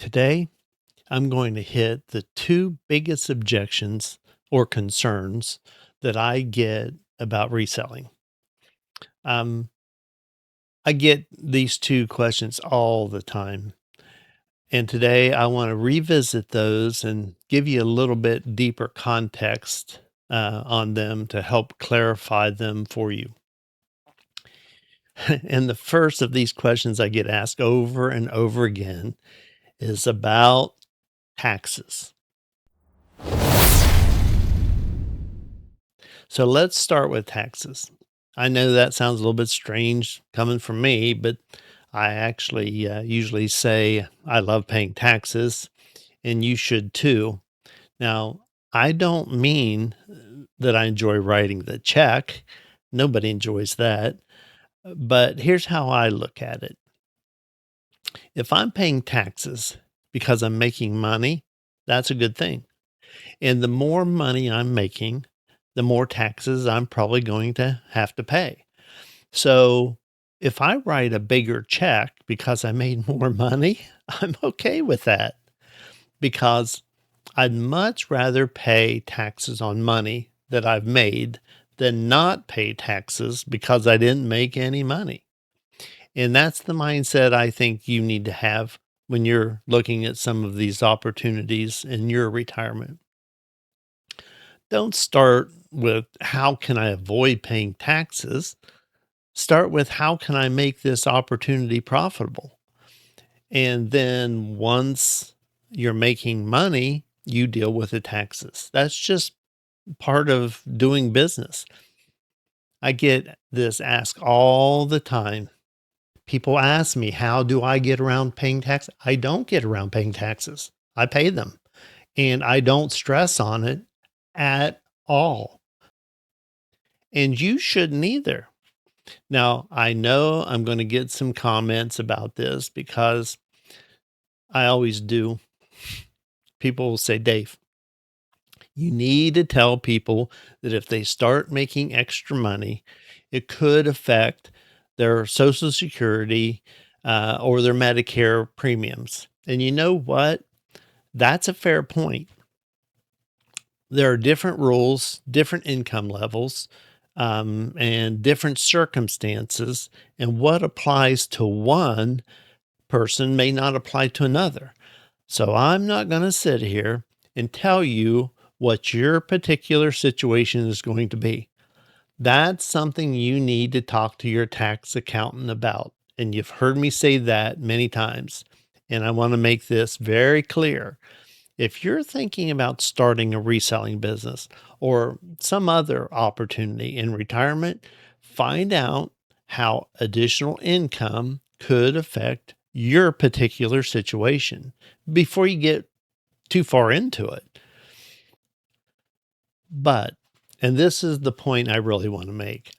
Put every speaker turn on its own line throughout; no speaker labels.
Today, I'm going to hit the two biggest objections or concerns that I get about reselling. Um, I get these two questions all the time. And today I want to revisit those and give you a little bit deeper context on them to help clarify them for you. And the first of these questions I get asked over and over again is about taxes. So let's start with taxes. I know that sounds a little bit strange coming from me, but I actually usually say I love paying taxes and you should too. Now, I don't mean that I enjoy writing the check. Nobody enjoys that. But here's how I look at it. If I'm paying taxes because I'm making money, that's a good thing. And the more money I'm making, the more taxes I'm probably going to have to pay. So if I write a bigger check because I made more money, I'm okay with that because I'd much rather pay taxes on money that I've made than not pay taxes because I didn't make any money. And that's the mindset I think you need to have when you're looking at some of these opportunities in your retirement. Don't start with how can I avoid paying taxes? Start with how can I make this opportunity profitable? And then once you're making money, you deal with the taxes. That's just part of doing business. I get this asked all the time. People ask me, how do I get around paying taxes? I don't get around paying taxes. I pay them and I don't stress on it at all. And you shouldn't either. Now, I know I'm going to get some comments about this because I always do. People will say, Dave, you need to tell people that if they start making extra money, it could affect their Social Security or their Medicare premiums. And you know what? That's a fair point. There are different rules, different income levels, and different circumstances. And what applies to one person may not apply to another. So I'm not going to sit here and tell you what your particular situation is going to be. That's something you need to talk to your tax accountant about. And you've heard me say that many times. And I want to make this very clear. If you're thinking about starting a reselling business or some other opportunity in retirement, find out how additional income could affect your particular situation before you get too far into it. But, and this is the point I really want to make,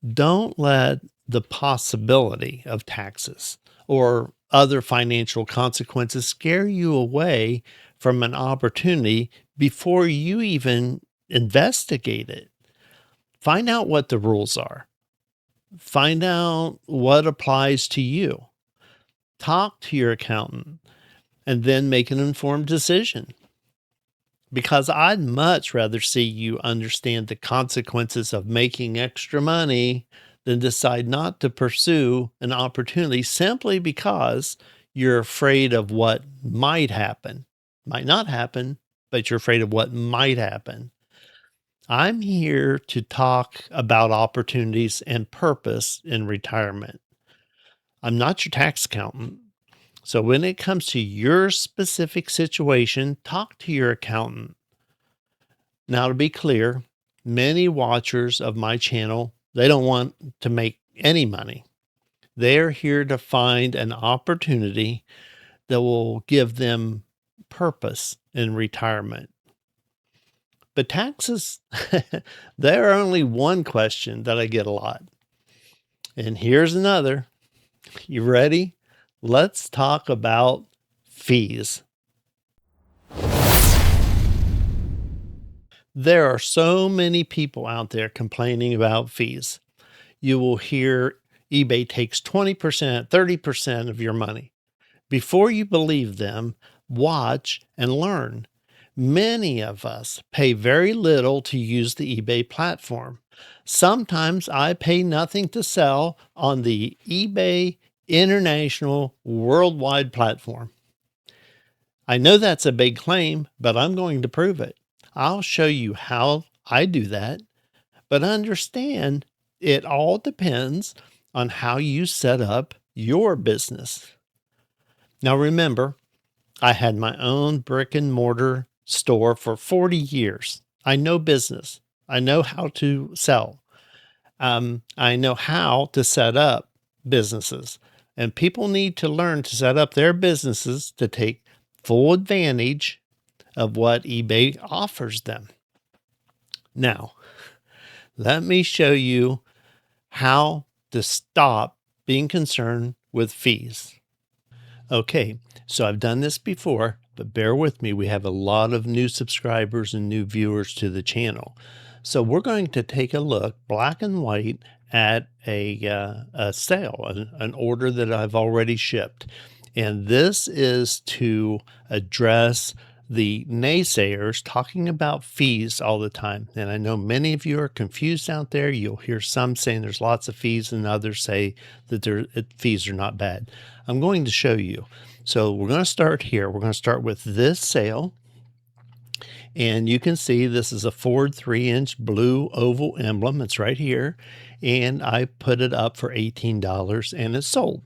don't let the possibility of taxes or other financial consequences scare you away from an opportunity before you even investigate it. Find out what the rules are. Find out what applies to you. Talk to your accountant and then make an informed decision. Because I'd much rather see you understand the consequences of making extra money than decide not to pursue an opportunity simply because you're afraid of what might happen. Might not happen, but you're afraid of what might happen. I'm here to talk about opportunities and purpose in retirement. I'm not your tax accountant. So when it comes to your specific situation, talk to your accountant. Now, to be clear, many watchers of my channel, they don't want to make any money. They're here to find an opportunity that will give them purpose in retirement. But taxes, they're only one question that I get a lot. And here's another. You ready? Let's talk about fees. There are so many people out there complaining about fees. You will hear eBay takes 20%, 30% of your money. Before you believe them, watch and learn. Many of us pay very little to use the eBay platform. Sometimes I pay nothing to sell on the eBay International Worldwide platform. I know that's a big claim, but I'm going to prove it. I'll show you how I do that, but understand it all depends on how you set up your business. Now, remember, I had my own brick and mortar store for 40 years. I know business. I know how to sell. I know how to set up businesses. And people need to learn to set up their businesses to take full advantage of what eBay offers them. Now, let me show you how to stop being concerned with fees. Okay, so I've done this before, but bear with me. We have a lot of new subscribers and new viewers to the channel. So we're going to take a look, black and white, at a sale, an order that I've already shipped. And this is to address the naysayers talking about fees all the time. And I know many of you are confused out there. You'll hear some saying there's lots of fees and others say that fees are not bad. I'm going to show you. So we're going to start here. We're going to start with this sale. And you can see this is a Ford 3-inch blue oval emblem. It's right here. And I put it up for $18 and it's sold.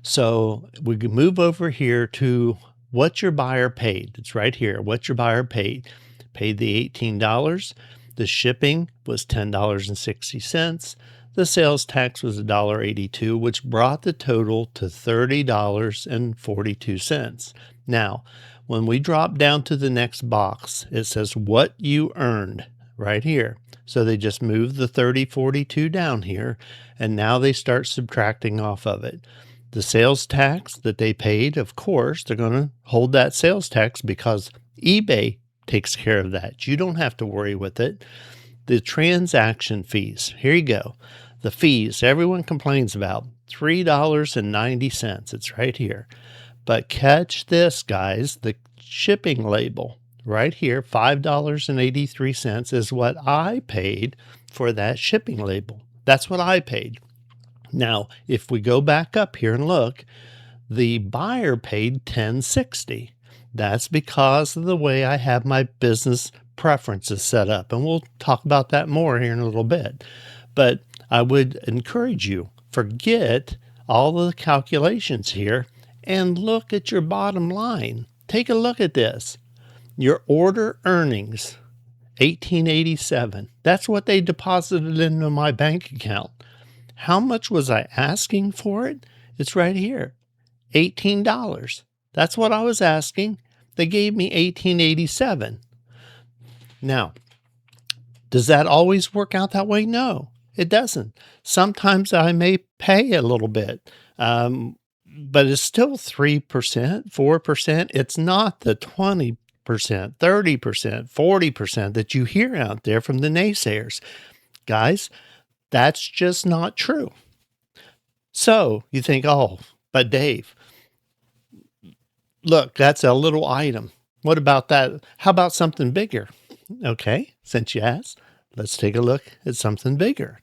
So we can move over here to what your buyer paid. It's right here. What your buyer paid. Paid the $18. The shipping was $10.60. The sales tax was $1.82, which brought the total to $30.42. Now, when we drop down to the next box, it says what you earned right here. So they just move the 30.42 down here, and now they start subtracting off of it. The sales tax that they paid, of course, they're going to hold that sales tax because eBay takes care of that. You don't have to worry with it. The transaction fees, here you go. The fees everyone complains about, $3.90. It's right here. But catch this, guys, the shipping label right here, $5.83 is what I paid for that shipping label. That's what I paid. Now, if we go back up here and look, the buyer paid $10.60. That's because of the way I have my business preferences set up. And we'll talk about that more here in a little bit. But I would encourage you, forget all the calculations here and look at your bottom line. Take a look at this. Your order earnings, $18.87. That's what they deposited into my bank account. How much was I asking for it? It's right here, $18. That's what I was asking. They gave me $18.87. Now, does that always work out that way? No, it doesn't. Sometimes I may pay a little bit, but it's still 3%, 4%. It's not the 20%, 30%, 40% that you hear out there from the naysayers. Guys, that's just not true. So you think, oh, but Dave, look, that's a little item. What about that? How about something bigger? Okay, since you asked, let's take a look at something bigger.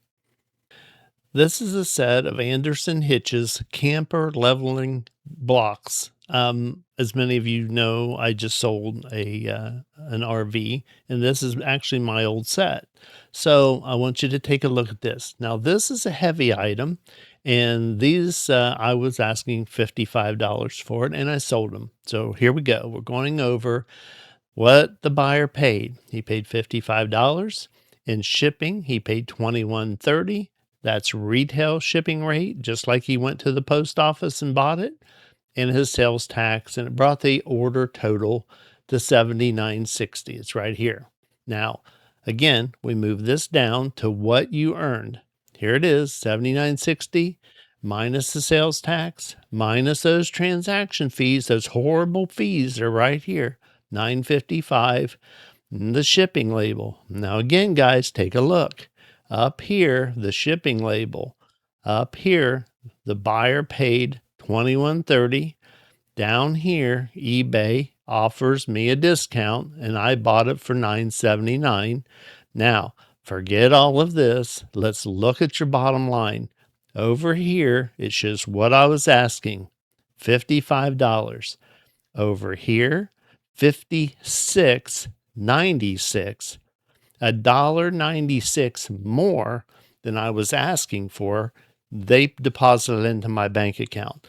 This is a set of Anderson Hitch's camper leveling blocks. As many of you know, I just sold an RV, and this is actually my old set. So I want you to take a look at this. Now, this is a heavy item, and these I was asking $55 for it, and I sold them. So here we go. We're going over what the buyer paid. He paid $55. In shipping, he paid $21.30. That's retail shipping rate, just like he went to the post office and bought it, and his sales tax, and it brought the order total to $79.60. It's right here. Now, again, we move this down to what you earned. Here it is, $79.60 minus the sales tax, minus those transaction fees, those horrible fees are right here, $9.55, the shipping label. Now, again, guys, take a look. Up here, the shipping label. Up here, the buyer paid $21.30. down here, eBay offers me a discount and I bought it for $9.79. Now, forget all of this. Let's look at your bottom line. Over here, it shows what I was asking, $55. Over here, $56.96, $1.96 more than I was asking for. They deposited into my bank account.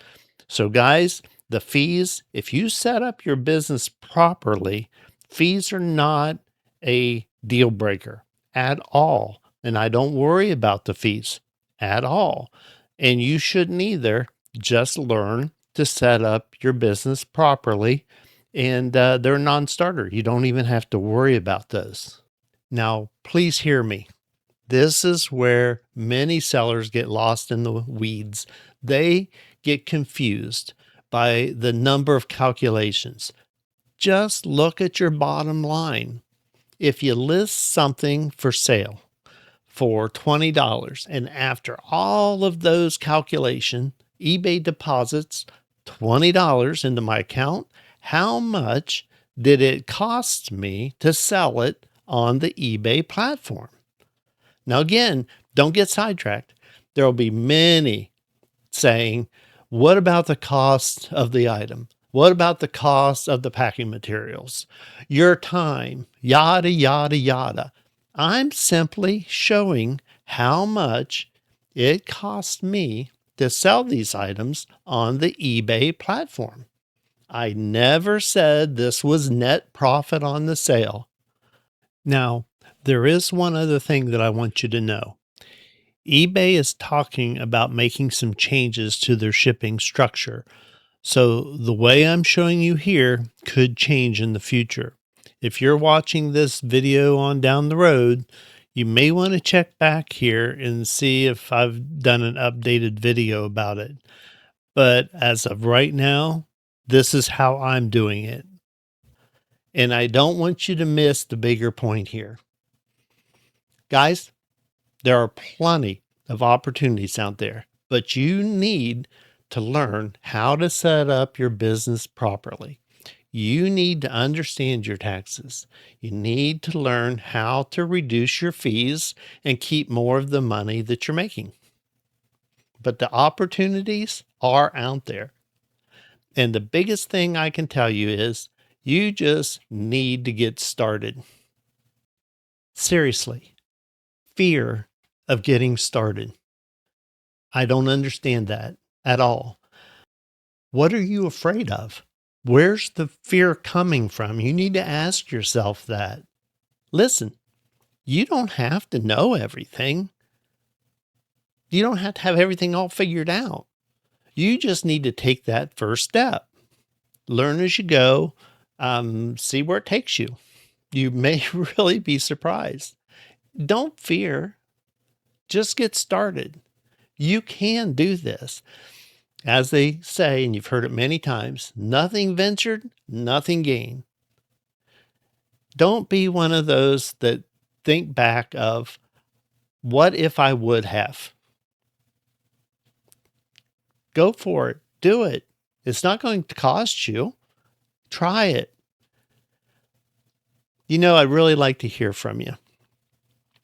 So, guys, the fees, if you set up your business properly, fees are not a deal breaker at all. And I don't worry about the fees at all. And you shouldn't either. Just learn to set up your business properly. And they're a non starter. You don't even have to worry about those. Now, please hear me. This is where many sellers get lost in the weeds. They get confused by the number of calculations. Just look at your bottom line. If you list something for sale for $20 and after all of those calculations, eBay deposits $20 into my account, how much did it cost me to sell it on the eBay platform? Now, again, don't get sidetracked. There will be many saying, what about the cost of the item? What about the cost of the packing materials? Your time, yada, yada, yada. I'm simply showing how much it cost me to sell these items on the eBay platform. I never said this was net profit on the sale. Now, there is one other thing that I want you to know. eBay is talking about making some changes to their shipping structure. So the way I'm showing you here could change in the future. If you're watching this video on down the road, you may want to check back here and see if I've done an updated video about it. But as of right now, this is how I'm doing it. And I don't want you to miss the bigger point here. Guys, there are plenty of opportunities out there, but you need to learn how to set up your business properly. You need to understand your taxes. You need to learn how to reduce your fees and keep more of the money that you're making. But the opportunities are out there. And the biggest thing I can tell you is you just need to get started. Seriously, fear of getting started. I don't understand that at all. What are you afraid of? Where's the fear coming from? You need to ask yourself that. Listen, you don't have to know everything. You don't have to have everything all figured out. You just need to take that first step. Learn as you go, see where it takes you. You may really be surprised. Don't fear. Just get started. You can do this. As they say, and you've heard it many times, nothing ventured, nothing gained. Don't be one of those that think back of, what if I would have? Go for it. Do it. It's not going to cost you. Try it. You know, I'd really like to hear from you.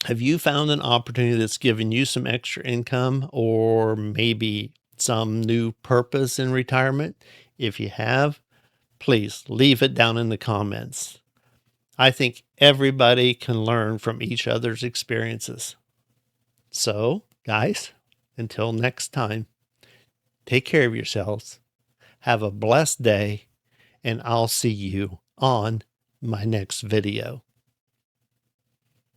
Have you found an opportunity that's given you some extra income or maybe some new purpose in retirement? If you have, please leave it down in the comments. I think everybody can learn from each other's experiences. So, guys, until next time, take care of yourselves. Have a blessed day, and I'll see you on my next video.